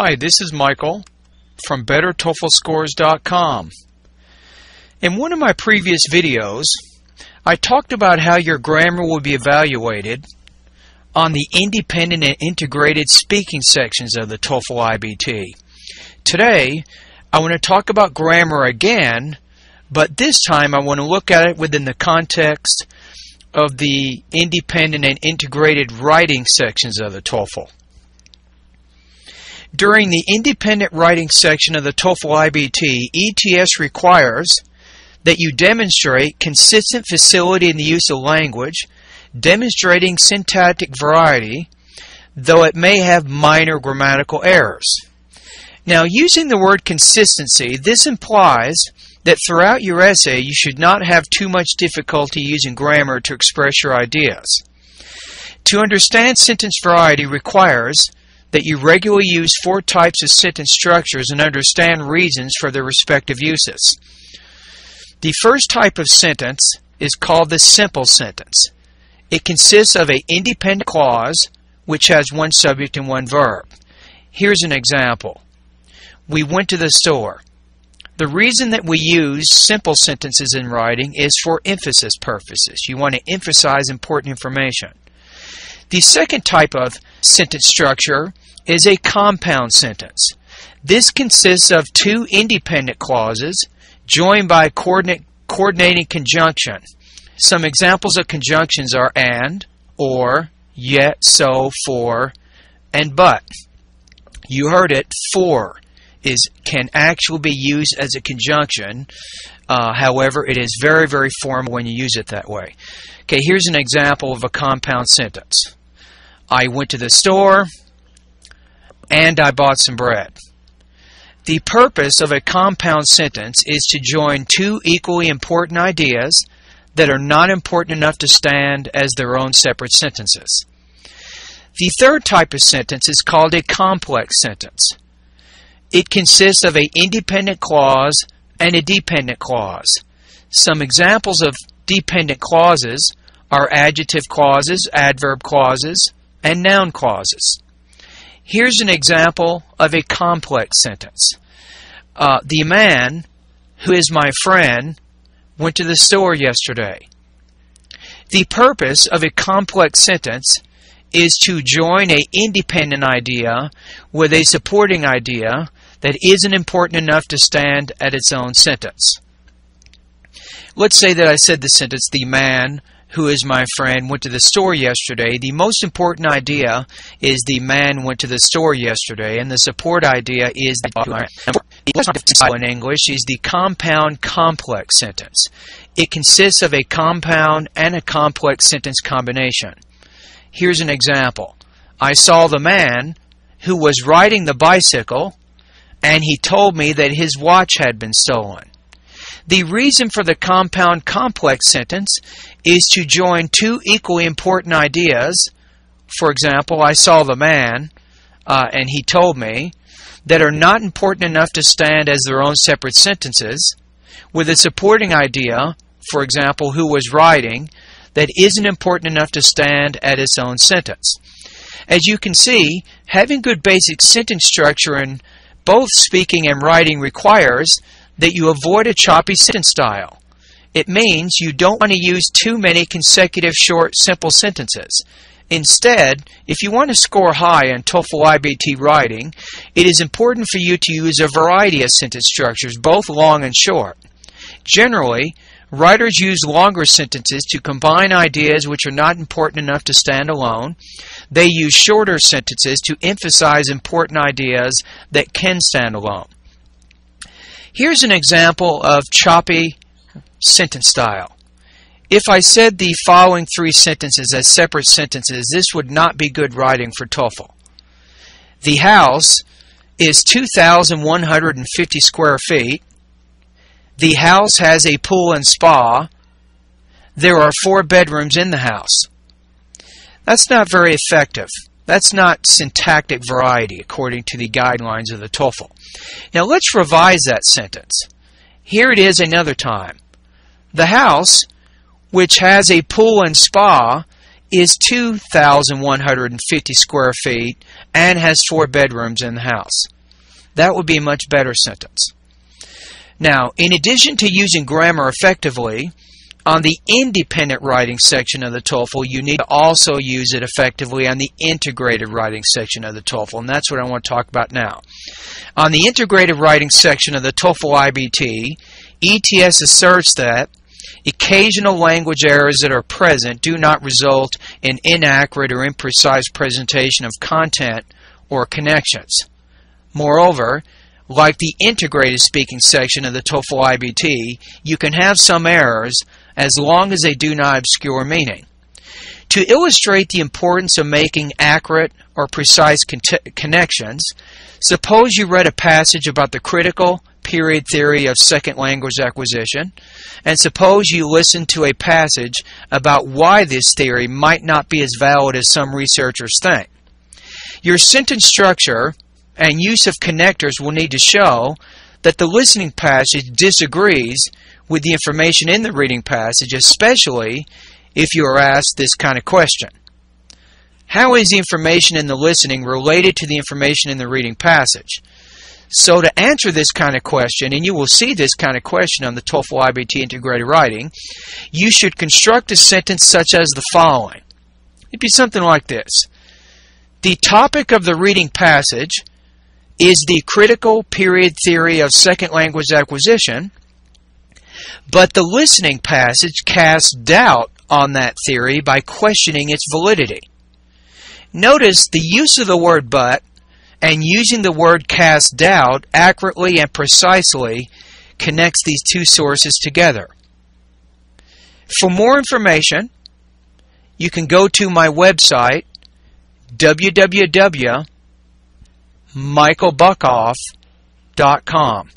Hi, this is Michael from BetterTOEFLScores.com. In one of my previous videos, I talked about how your grammar will be evaluated on the independent and integrated speaking sections of the TOEFL iBT. Today, I want to talk about grammar again, but this time I want to look at it within the context of the independent and integrated writing sections of the TOEFL. During the independent writing section of the TOEFL iBT, ETS requires that you demonstrate consistent facility in the use of language, demonstrating syntactic variety, though it may have minor grammatical errors. Now, using the word consistency, this implies that throughout your essay you should not have too much difficulty using grammar to express your ideas. To understand sentence variety requires that you regularly use 4 types of sentence structures and understand reasons for their respective uses. The first type of sentence is called the simple sentence. It consists of an independent clause which has one subject and one verb. Here's an example. We went to the store. The reason that we use simple sentences in writing is for emphasis purposes. You want to emphasize important information. The second type of sentence structure is a compound sentence. This consists of 2 independent clauses joined by a coordinating conjunction. Some examples of conjunctions are and, or, yet, so, for, and but. You heard it, for can actually be used as a conjunction. However, it is very, very formal when you use it that way. Okay, here's an example of a compound sentence. I went to the store and I bought some bread. The purpose of a compound sentence is to join 2 equally important ideas that are not important enough to stand as their own separate sentences. The third type of sentence is called a complex sentence. It consists of an independent clause and a dependent clause. Some examples of dependent clauses are adjective clauses, adverb clauses, and noun clauses. Here's an example of a complex sentence. The man, who is my friend, went to the store yesterday. The purpose of a complex sentence is to join an independent idea with a supporting idea that isn't important enough to stand at its own sentence. Let's say that I said the sentence, the man who is my friend went to the store yesterday. The most important idea is the man went to the store yesterday, and the support idea is in English is the compound complex sentence. It consists of a compound and a complex sentence combination. Here's an example. I saw the man who was riding the bicycle and he told me that his watch had been stolen. The reason for the compound complex sentence is to join 2 equally important ideas. For example, I saw the man and he told me, that are not important enough to stand as their own separate sentences, with a supporting idea, for example, who was riding, that isn't important enough to stand at its own sentence. As you can see, having good basic sentence structure in both speaking and writing requires that you avoid a choppy sentence style. It means you don't want to use too many consecutive short, simple sentences. Instead, if you want to score high on TOEFL iBT writing, it is important for you to use a variety of sentence structures, both long and short. Generally, writers use longer sentences to combine ideas which are not important enough to stand alone. They use shorter sentences to emphasize important ideas that can stand alone. Here's an example of choppy sentence style. If I said the following 3 sentences as separate sentences, this would not be good writing for TOEFL. The house is 2,150 square feet. The house has a pool and spa. There are 4 bedrooms in the house. That's not very effective. That's not syntactic variety according to the guidelines of the TOEFL. Now let's revise that sentence. Here it is another time. The house, which has a pool and spa, is 2,150 square feet and has 4 bedrooms in the house. That would be a much better sentence. Now, in addition to using grammar effectively, on the independent writing section of the TOEFL, you need to also use it effectively on the integrated writing section of the TOEFL, and that's what I want to talk about now. On the integrated writing section of the TOEFL iBT, ETS asserts that occasional language errors that are present do not result in inaccurate or imprecise presentation of content or connections. Moreover, like the integrated speaking section of the TOEFL iBT, you can have some errors as long as they do not obscure meaning. To illustrate the importance of making accurate or precise connections, suppose you read a passage about the critical period theory of second language acquisition, and suppose you listen to a passage about why this theory might not be as valid as some researchers think. Your sentence structure and use of connectors will need to show that the listening passage disagrees with the information in the reading passage, especially if you are asked this kind of question. How is the information in the listening related to the information in the reading passage? So to answer this kind of question, and you will see this kind of question on the TOEFL iBT integrated writing, you should construct a sentence such as the following. It'd be something like this. The topic of the reading passage is the critical period theory of second language acquisition, but the listening passage casts doubt on that theory by questioning its validity. Notice the use of the word but and using the word cast doubt accurately and precisely connects these two sources together. For more information, you can go to my website, www.michaelbuckhoff.com.